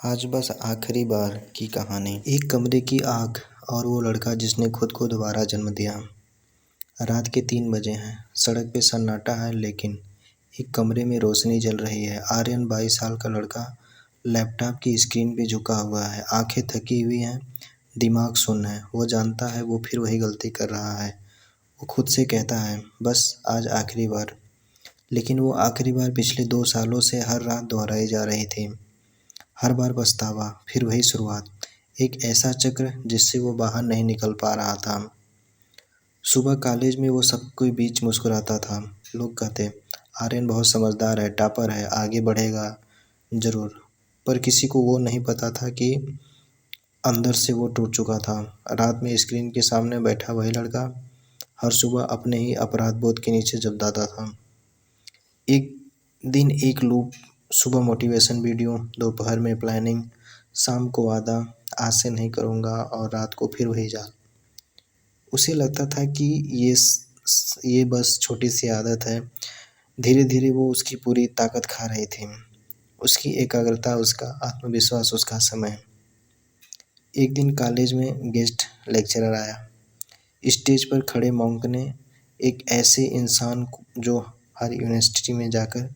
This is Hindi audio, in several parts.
आज बस आखिरी बार की कहानी। एक कमरे की आग और वो लड़का जिसने खुद को दोबारा जन्म दिया। रात के 3 बजे हैं। सड़क पे सन्नाटा है, लेकिन एक कमरे में रोशनी जल रही है। आर्यन 22 साल का लड़का लैपटॉप की स्क्रीन पे झुका हुआ है। आंखें थकी हुई हैं, दिमाग सुन्न है। वो जानता है वो फिर वही गलती कर रहा है। वो खुद से कहता है, बस आज आखिरी बार। लेकिन वो आखिरी बार पिछले 2 सालों से हर रात दोहराई जा रही थी। हर बार पछतावा, फिर वही शुरुआत। एक ऐसा चक्र जिससे वो बाहर नहीं निकल पा रहा था। सुबह कॉलेज में वो सबके बीच मुस्कुराता था। लोग कहते, आर्यन बहुत समझदार है, टॉपर है, आगे बढ़ेगा ज़रूर। पर किसी को वो नहीं पता था कि अंदर से वो टूट चुका था। रात में स्क्रीन के सामने बैठा वही लड़का हर सुबह अपने ही अपराध बोध के नीचे जबदाता था। एक दिन एक लूप, सुबह मोटिवेशन वीडियो, दोपहर में प्लानिंग, शाम को वादा, आज से नहीं करूँगा, और रात को फिर वही जाल। उसे लगता था कि ये बस छोटी सी आदत है। धीरे धीरे वो उसकी पूरी ताकत खा रही थी। उसकी एकाग्रता, उसका आत्मविश्वास, उसका समय। एक दिन कॉलेज में गेस्ट लेक्चरर आया। स्टेज पर खड़े मॉन्क ने एक ऐसे इंसान जो हर यूनिवर्सिटी में जाकर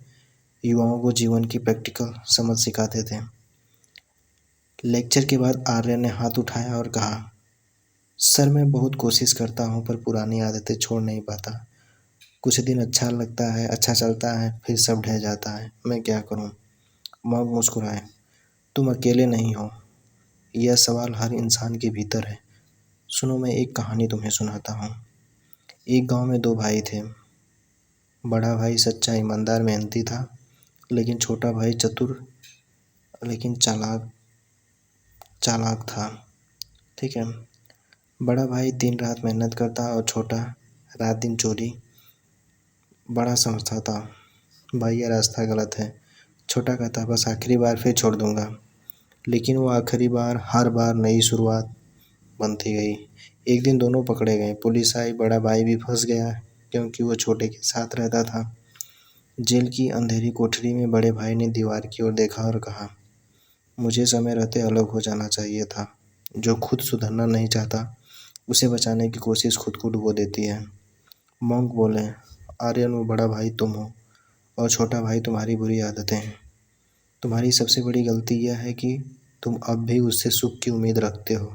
युवाओं को जीवन की प्रैक्टिकल समझ सिखाते थे। लेक्चर के बाद आर्य ने हाथ उठाया और कहा, सर मैं बहुत कोशिश करता हूँ पर पुरानी आदतें छोड़ नहीं पाता। कुछ दिन अच्छा लगता है, अच्छा चलता है, फिर सब ढह जाता है। मैं क्या करूँ? मॉन्क मुस्कुराए। तुम अकेले नहीं हो। यह सवाल हर इंसान के भीतर है। सुनो, मैं एक कहानी तुम्हें सुनाता हूँ। एक गांव में 2 भाई थे। बड़ा भाई सच्चा, ईमानदार, मेहनती था, लेकिन छोटा भाई चतुर लेकिन चालाक चालाक था। ठीक है। बड़ा भाई दिन रात मेहनत करता और छोटा रात दिन चोरी। बड़ा समझता था, भाई ये रास्ता गलत है। छोटा कहता, बस आखिरी बार फिर छोड़ दूंगा। लेकिन वो आखिरी बार हर बार नई शुरुआत बनती गई। एक दिन दोनों पकड़े गए। पुलिस आई, बड़ा भाई भी फंस गया क्योंकि वो छोटे के साथ रहता था। जेल की अंधेरी कोठरी में बड़े भाई ने दीवार की ओर देखा और कहा, मुझे समय रहते अलग हो जाना चाहिए था। जो खुद सुधरना नहीं चाहता, उसे बचाने की कोशिश खुद को डुबो देती है। मॉन्क बोले, आर्यन वो बड़ा भाई तुम हो और छोटा भाई तुम्हारी बुरी आदतें हैं। तुम्हारी सबसे बड़ी गलती यह है कि तुम अब भी उससे सुख की उम्मीद रखते हो।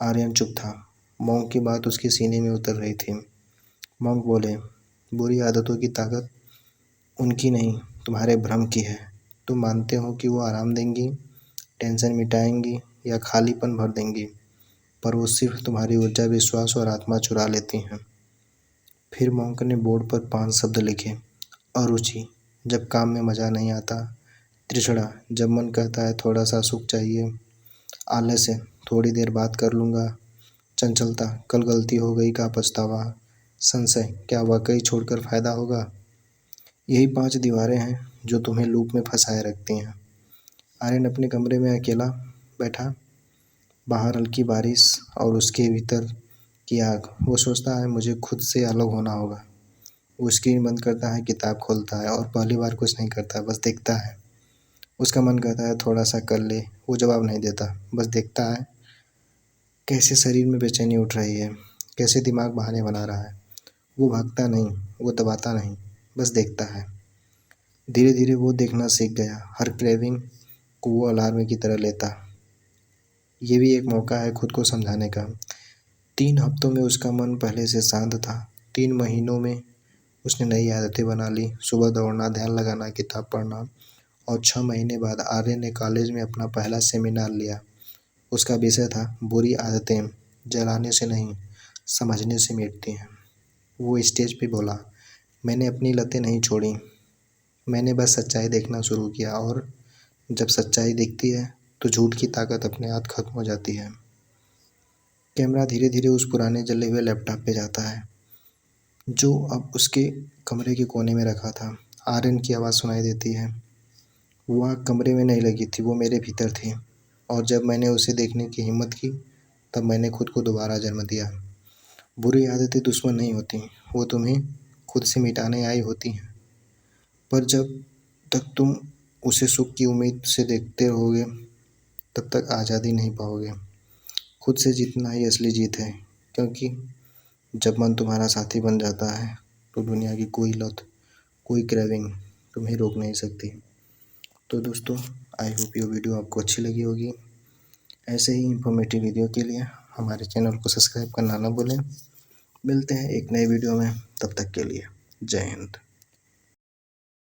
आर्यन चुप था। मॉन्क की बात उसके सीने में उतर रही थी। मॉन्क बोले, बुरी आदतों की ताकत उनकी नहीं, तुम्हारे भ्रम की है। तुम मानते हो कि वो आराम देंगी, टेंशन मिटाएंगी या खालीपन भर देंगी, पर वो सिर्फ तुम्हारी ऊर्जा, विश्वास और आत्मा चुरा लेती हैं। फिर मॉन्क ने बोर्ड पर 5 शब्द लिखे। अरुचि, जब काम में मज़ा नहीं आता। तृष्णा, जब मन कहता है थोड़ा सा सुख चाहिए। आलस्य, थोड़ी देर बात कर लूँगा। चंचलता, कल गलती हो गई का पछतावा। संशय, क्या वाकई छोड़कर फ़ायदा होगा। यही 5 दीवारें हैं जो तुम्हें लूप में फंसाए रखती हैं। आर्यन अपने कमरे में अकेला बैठा, बाहर हल्की बारिश और उसके भीतर की आग। वो सोचता है, मुझे खुद से अलग होना होगा। वो स्क्रीन बंद करता है, किताब खोलता है और पहली बार कुछ नहीं करता, बस देखता है। उसका मन कहता है थोड़ा सा कर ले। वो जवाब नहीं देता, बस देखता है कैसे शरीर में बेचैनी उठ रही है, कैसे दिमाग बहाने बना रहा है। वो भागता नहीं, वो दबाता नहीं, बस देखता है। धीरे धीरे वो देखना सीख गया। हर क्रेविंग को वो अलार्म की तरह लेता। ये भी एक मौका है खुद को समझाने का। 3 हफ्तों में उसका मन पहले से शांत था। 3 महीनों में उसने नई आदतें बना ली, सुबह दौड़ना, ध्यान लगाना, किताब पढ़ना। और 6 महीने बाद आर्यन ने कॉलेज में अपना पहला सेमिनार लिया। उसका विषय था, बुरी आदतें जलाने से नहीं, समझने से मिटती हैं। वो स्टेज पे बोला, मैंने अपनी लतें नहीं छोड़ी, मैंने बस सच्चाई देखना शुरू किया, और जब सच्चाई दिखती है तो झूठ की ताकत अपने आप खत्म हो जाती है। कैमरा धीरे धीरे उस पुराने जले हुए लैपटॉप पे जाता है जो अब उसके कमरे के कोने में रखा था। आर्यन की आवाज़ सुनाई देती है। वो आग कमरे में नहीं लगी थी, वो मेरे भीतर थी। और जब मैंने उसे देखने की हिम्मत की, तब मैंने खुद को दोबारा जन्म दिया। बुरी आदतें दुश्मन नहीं होती, वो तुम्हें खुद से मिटाने आई होती हैं। पर जब तक तुम उसे सुख की उम्मीद से देखते रहोगे, तब तक आज़ादी नहीं पाओगे। खुद से जीतना ही असली जीत है, क्योंकि जब मन तुम्हारा साथी बन जाता है तो दुनिया की कोई लत, कोई क्रेविंग तुम्हें रोक नहीं सकती। तो दोस्तों, आई होप ये वीडियो आपको अच्छी लगी होगी। ऐसे ही इंफॉर्मेटिव वीडियो के लिए हमारे चैनल को सब्सक्राइब करना ना भूलें। मिलते हैं एक नए वीडियो में, तब तक के लिए जय हिंद।